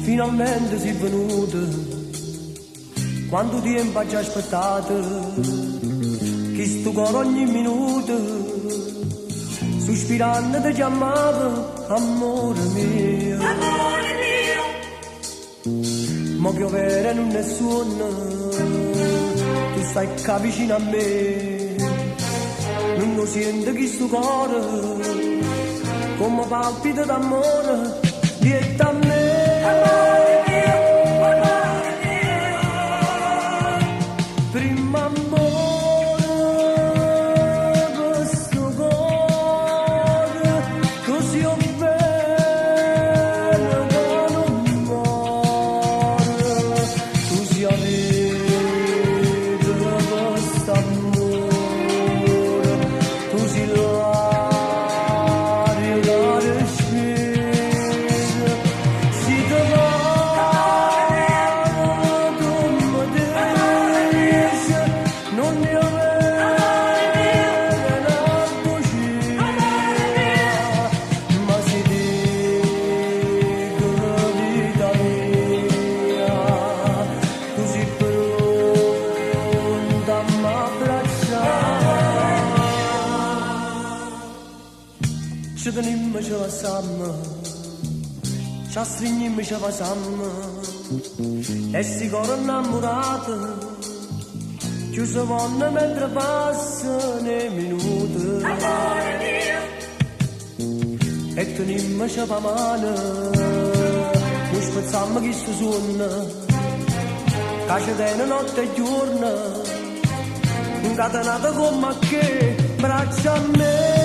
finalmente sei venuta, quanto tempo hai già aspettato, che sto cuore ogni minuto, sospirando ti chiamava, amore mio. Amore mio. Ma piovere non è suono, tu stai qua vicino a me, non lo sento che sto cuore, come palpita d'amore, dietro a me. Amore mio, amore mio, prima amore, questo cuore, così ho bene che non muore, tu si avete questo amore, tu si l'aria che respira, si te va, tu mi dici, non ne avere una cucina, ma si dico vita mia, tu sei pronta a m'abbracciare. Ci teniamo, ci lasciamo, ci stringiamo, ci facciamo, e si corre innamorato, chiuso vanno mentre passano i minuti. Amore mio. E teniamo, ci fa mano, non spezziamo chi sto suono, che tiene notte e giorno, incatenata come a che, braccia a me.